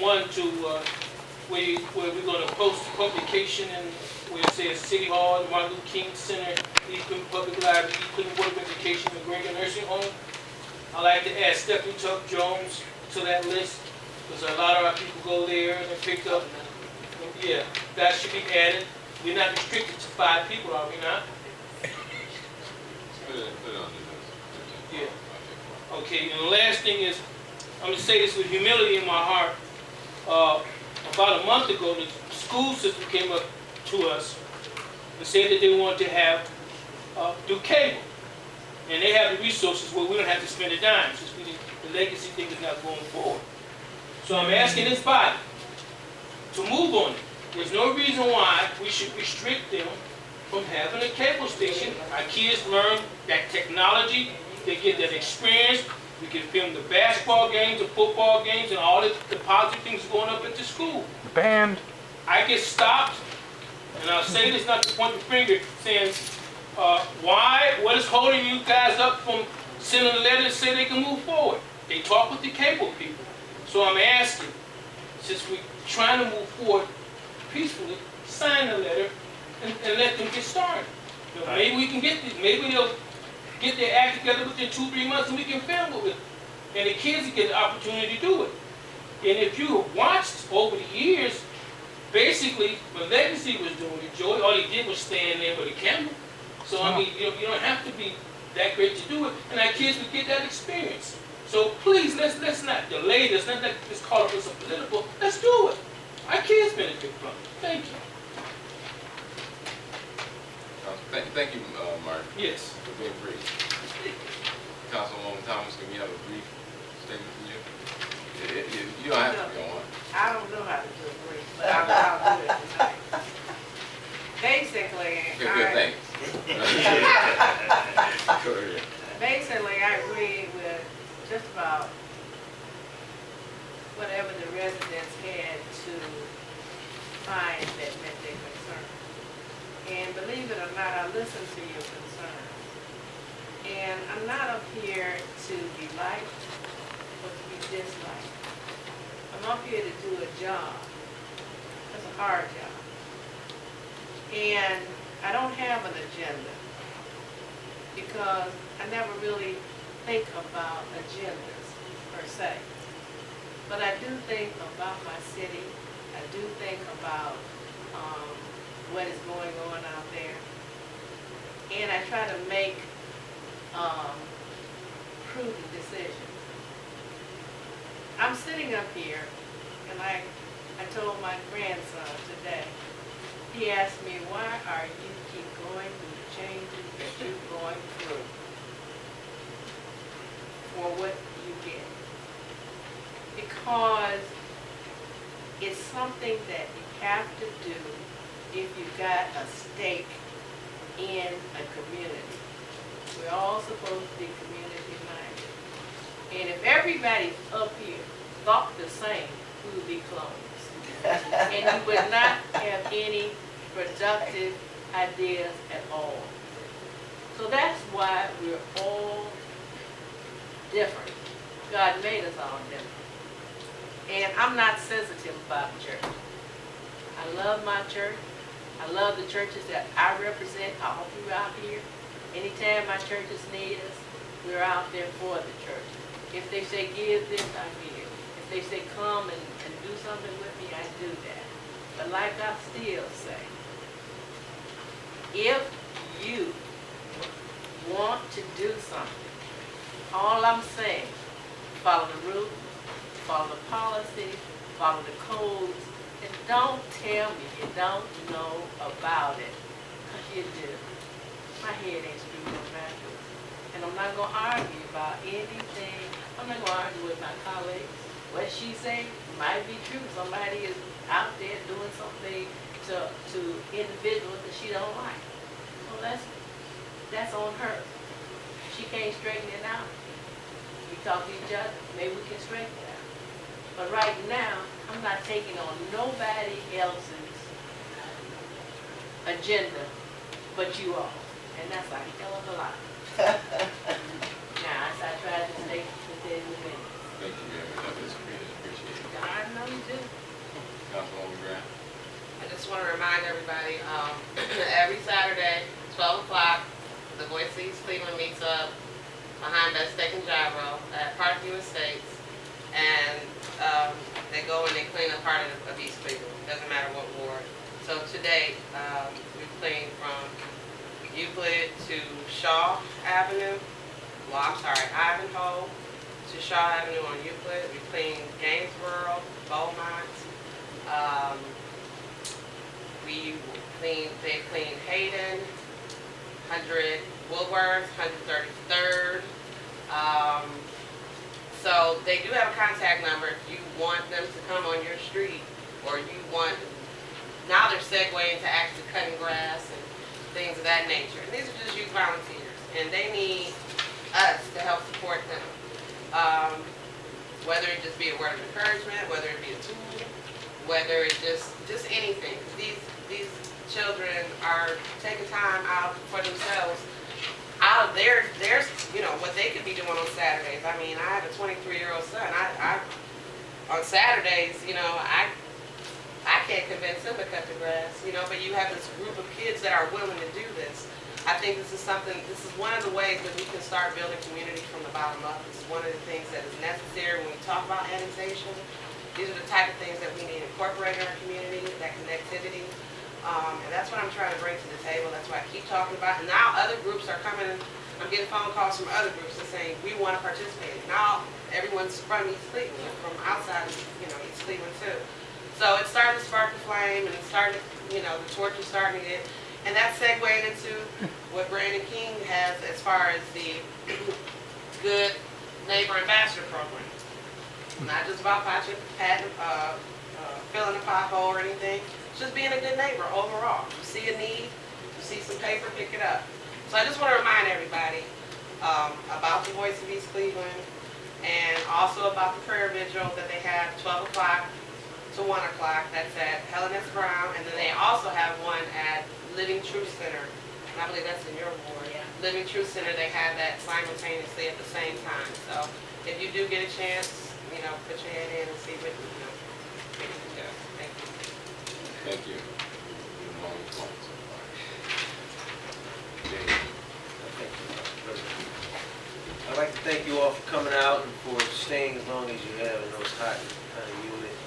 One to where we're going to post a publication and where it says City Hall, Martin Luther King Center, East Cleveland Public Library, East Cleveland Board of Education, and Greenville Nursing Home. I'd like to add Stephanie Tuck Jones to that list because a lot of our people go there and they're picked up. Yeah, that should be added. We're not restricted to 5 people, are we not? Put it on the list. Yeah. Okay, and the last thing is, I'm going to say this with humility in my heart. About a month ago, the school system came up to us and said that they wanted to have do cable. And they have the resources where we don't have to spend a dime since the legacy thing is not going forward. So I'm asking this body to move on it. There's no reason why we should restrict them from having a cable station. Our kids learn that technology, they get that experience. We can film the basketball games, the football games, and all the positive things going up at the school. The band. I get stopped, and I'll say this not to point the finger, saying, what is holding you guys up from sending a letter to say they can move forward? They talk with the cable people. So I'm asking, since we're trying to move forward peacefully, sign the letter and let them get started. You know, maybe we can get this, maybe they'll get their act together within 2-3 months and we can film it with them. And the kids will get the opportunity to do it. And if you have watched over the years, basically, when Legacy was doing it, Joey, all he did was stand there with a camera. So, I mean, you don't have to be that great to do it, and our kids would get that experience. So please, let's not delay this, let's not just call it a political, let's do it. Our kids benefit from it. Thank you. Thank you, Mark. Yes. For being brief. Councilwoman Thomas, can we have a brief statement from you? You don't have to go on. I don't know how to do it brief, but I'll do it tonight. Basically, Good, thanks. Go ahead. Basically, I agree with just about whatever the residents had to find that met their concern. And believe it or not, I listen to your concerns. And I'm not up here to be liked or to be disliked. I'm up here to do a job. It's a hard job. And I don't have an agenda because I never really think about agendas per se. But I do think about my city. I do think about what is going on out there. And I try to make prudent decisions. I'm sitting up here, and I told my grandson today, he asked me, why are you keep going through the changes that you're going through for what you get? Because it's something that you have to do if you've got a stake in a community. We're all supposed to be community minded. And if everybody up here thought the same, we would be clones. And you would not have any productive ideas at all. So that's why we're all different. God made us all different. And I'm not sensitive about church. I love my church. I love the churches that I represent all throughout here. Anytime my churches need us, we're out there for the church. If they say give this, I give. If they say come and do something with me, I do that. But like I still say, if you want to do something, all I'm saying, follow the rules, follow the policies, follow the codes, and don't tell me you don't know about it, because you do. My head ain't screwed on backwards. And I'm not going to argue about anything. I'm not going to argue with my colleagues. What she say might be true. Somebody is out there doing something to individuals that she don't like. Well, that's on her. She can't straighten it out. We talk to each other, maybe we can straighten it out. But right now, I'm not taking on nobody else's agenda but you all. And that's like a hell of a lot. Now, as I try to stay within the minutes. Thank you very much. That's appreciate it. I know you do. Councilwoman Graham. I just want to remind everybody, every Saturday, 12 o'clock, the Voice of East Cleveland meets up behind that Steak and Gyro at Parkview Estates. And they go and they clean up part of East Cleveland. Doesn't matter what ward. So today, we've cleaned from Euclid to Shaw Avenue. Well, I'm sorry, Ivanhoe to Shaw Avenue on Euclid. We cleaned Gainesboro, Beaumont. They cleaned Hayden, 100 Woolworth, 133rd. So they do have a contact number if you want them to come on your street, or you want, now they're segueing to actually cutting grass and things of that nature. And these are just youth volunteers, and they need us to help support them. Whether it just be a word of encouragement, whether it be a tool, whether it's just anything. These children are taking time out for themselves, out of their what they could be doing on Saturdays. I mean, I have a 23-year-old son. I on Saturdays, I can't convince him to cut the grass, but you have this group of kids that are willing to do this. I think this is one of the ways that we can start building community from the bottom up. This is one of the things that is necessary when we talk about annexation. These are the type of things that we need to incorporate in our community, that connectivity. And that's what I'm trying to bring to the table. That's why I keep talking about it. And now other groups are coming. I'm getting phone calls from other groups that saying, we want to participate. Now everyone's from East Cleveland, from outside of East Cleveland too. So it's starting to spark the flame, and it's starting to, the torch is starting to get. And that's segued into what Brandon King has as far as the Good Neighbor Ambassador Program. Not just about filling a pothole or anything. It's just being a good neighbor overall. You see a need, you see some paper, pick it up. So I just want to remind everybody about the Voice of East Cleveland, and also about the prayer vigil that they have 12 o'clock to 1 o'clock. That's at Helen S. Brown. And then they also have one at Living Truth Center. And I believe that's in your ward. Yeah. Living Truth Center, they have that simultaneously at the same time. So if you do get a chance, put your head in and see what you can do. Thank you. Thank you. Long point so far. James. Thank you, Mr. President. I'd like to thank you all for coming out and for staying as long as you have in those hot kind of units.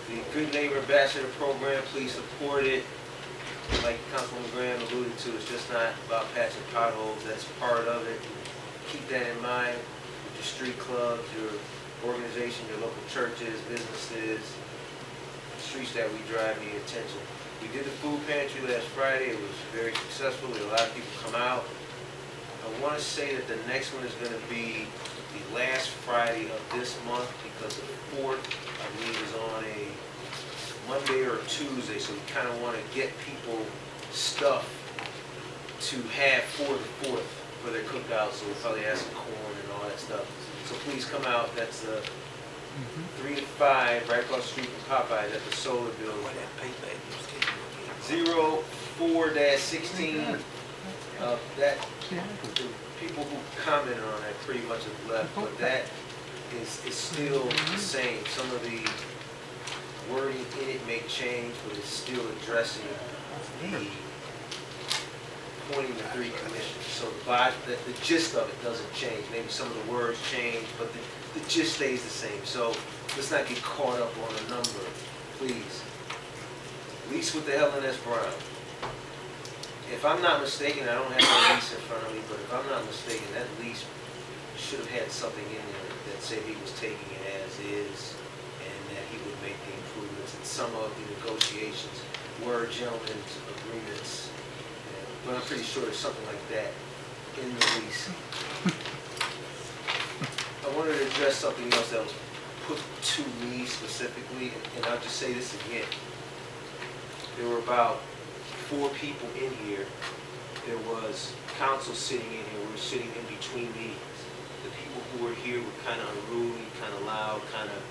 The Good Neighbor Ambassador Program, please support it. Like Councilwoman Graham alluded to, it's just not about patching potholes. That's part of it. Keep that in mind with your street clubs, your organization, your local churches, businesses, streets that we drive need attention. We did the food pantry last Friday. It was very successful. We had a lot of people come out. I want to say that the next one is going to be the last Friday of this month, because the 4th, I believe, is on a Monday or a Tuesday, so we kind of want to get people stuff to have for the 4th for their cookout, so we'll probably have some corn and all that stuff. So please come out. That's 3 to 5, right across the street from Popeyes at the Solar Building. 04-16. That the people who commented on that pretty much have left, but that is still the same. Some of the wording in it may change, but it's still addressing the pointing the 3 commissions. So the gist of it doesn't change. Maybe some of the words change, but the gist stays the same. So let's not get caught up on a number, please. Lease with the Helen S. Brown. If I'm not mistaken, I don't have the lease in front of me, but if I'm not mistaken, that lease should have had something in there that said he was taking it as is, and that he would make the improvements. And some of the negotiations were gentlemen's agreements, but I'm pretty sure there's something like that in the lease. I wanted to address something else that was put to me specifically, and I'll just say this again. There were about 4 people in here. There was council sitting in here. We were sitting in between meetings. The people who were here were kind of unruly, kind of loud, kind of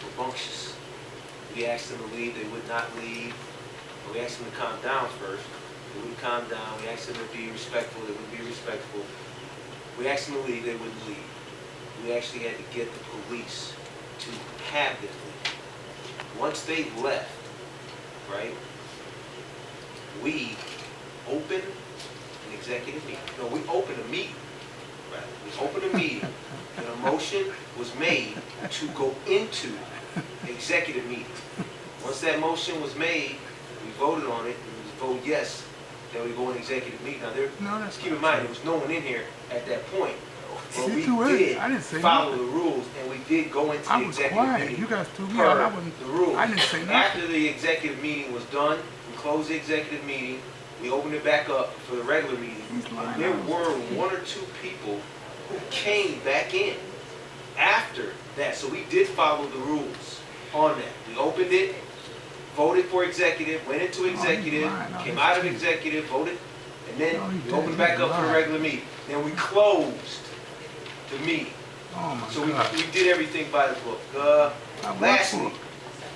rambunctious. We asked them to leave. They would not leave. We asked them to calm down first. They wouldn't calm down. We asked them to be respectful. They wouldn't be respectful. We asked them to leave, they wouldn't leave. We actually had to get the police to have them leave. Once they left, right, we opened an executive meeting. No, we opened a meeting. Right. We opened a meeting, and a motion was made to go into executive meeting. Once that motion was made, we voted on it, and we voted yes, that we go in executive meeting. Now, keep in mind, there was no one in here at that point, but we did follow the rules, and we did go into the executive meeting. You guys threw me out. I wasn't. The rules. I didn't say nothing. After the executive meeting was done, we closed the executive meeting. We opened it back up for the regular meeting, and there were 1 or 2 people who came back in after that. So we did follow the rules on that. We opened it, voted for executive, went into executive, came out of executive, voted, and then we opened back up for the regular meeting. Then we closed the meeting. Oh my So God. we did everything by the book. Lastly,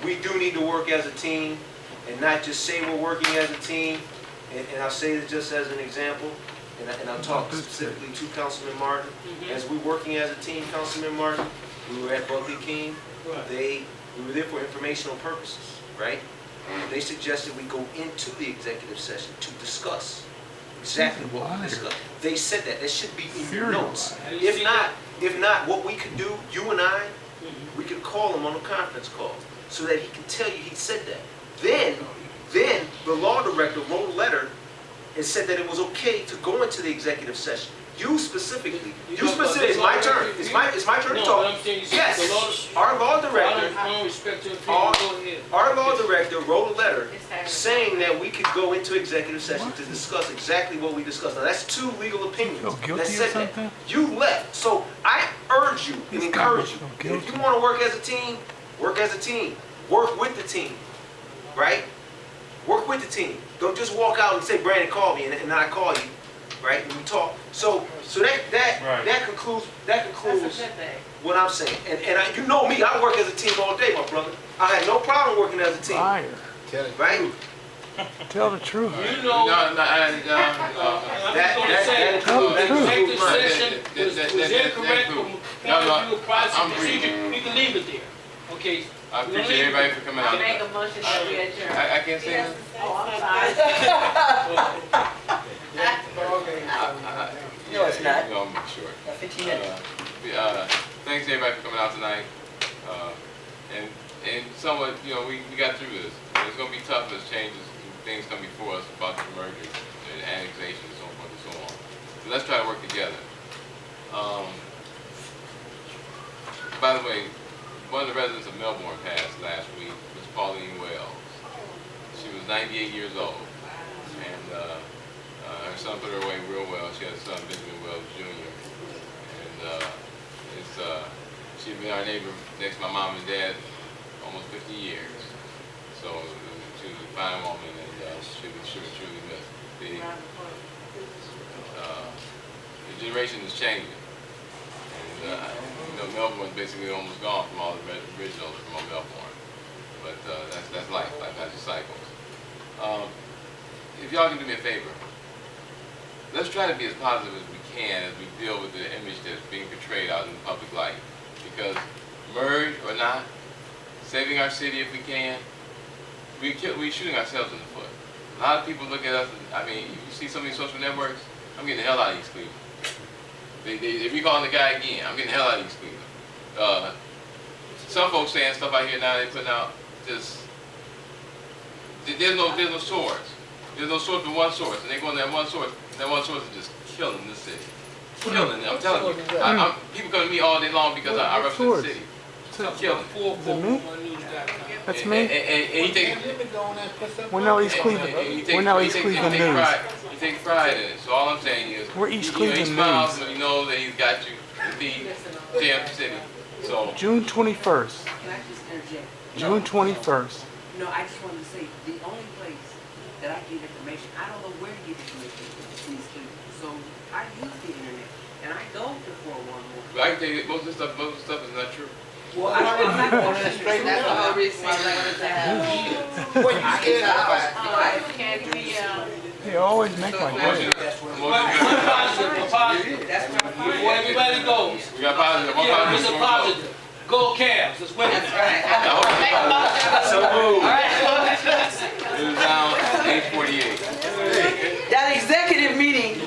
we do need to work as a team and not just say we're working as a team. And I'll say this just as an example, and I'll talk specifically to Councilman Martin. As we're working as a team, Councilman Martin, we were at Buckley King. We were there for informational purposes, right? They suggested we go into the executive session to discuss exactly what we discussed. They said that. That should be in your notes. If not, what we could do, you and I, we could call him on a conference call so that he can tell you he said that. Then the law director wrote a letter and said that it was okay to go into the executive session. You specifically, it's my turn. It's my turn to talk. Yes, our law director, I don't respect your opinion. Go ahead. our law director wrote a letter saying that we could go into executive session to discuss exactly what we discussed. Now that's 2 legal opinions Feel that guilty or said that. something? You left. So I urge you and encourage you. If you want to work as a team, work as a team. Work with the team, right? Work with the team. Don't just walk out and say, Brandon, call me, and I call you, right? And we talk. So that concludes what I'm saying. And you know me, I work as a team all day, my brother. I had no problem working as a team, Liar. right? Tell the truth. You know, I'm just going to say, the executive session was incorrect from point of view of process and procedure. We can leave it there. Okay. I appreciate everybody for coming out. Make a motion that we adjourn. I can't say that. Oh, I'm sorry. No, it's not. No, I'm short. 15 minutes. Thanks everybody for coming out tonight. And somewhat, we got through this. It's going to be tough as changes, things come before us about the mergers and annexation and so forth and so on. So let's try to work together. By the way, one of the residents of Melbourne passed last week was Pauline Wells. She was 98 years old, and her son put her away real well. She had a son, Benjamin Wells Jr., and she'd been our neighbor next to my mom and dad almost 50 years. So she was a fine woman, and she was truly missed. The generation is changing. Melbourne is basically almost gone from all the originals from Melbourne, but that's life. Life has its cycles. If y'all can do me a favor, let's try to be as positive as we can as we deal with the image that's being portrayed out in the public light. Because merge or not, saving our city if we can, we're shooting ourselves in the foot. A lot of people look at us. You see some of these social networks. I'm getting the hell out of East Cleveland. They recalling the guy again. I'm getting the hell out of East Cleveland. Some folks saying stuff out here now. They putting out just there's no source. There's no source but one source, and they go on that one source. That one source is just killing the city. Killing it. I'm telling you. People come to me all day long because I represent the city. Killing it. That's me. And he takes. We're now East Cleveland. We're now East Cleveland News. He takes pride in it. So all I'm saying is, We're East he Cleveland smiles News. when he knows that he's got you to feed the city. So June 21st. Can I just interject? June 21st. No, I just wanted to say, the only place that I get information, I don't know where to get information in East Cleveland. So I use the internet, and I go to 411. but I can tell you, most of the stuff is not true. Well, I'm not going to straight. That's the whole reason why I wanted to have. They always make my day. One positive, a positive. That's what I'm finding. Before everybody goes. We got positive, one Yeah, positive. it's a positive. Go Cavs, let's win it. That's right. Make a motion. So moved. It is now 8:48. That executive meeting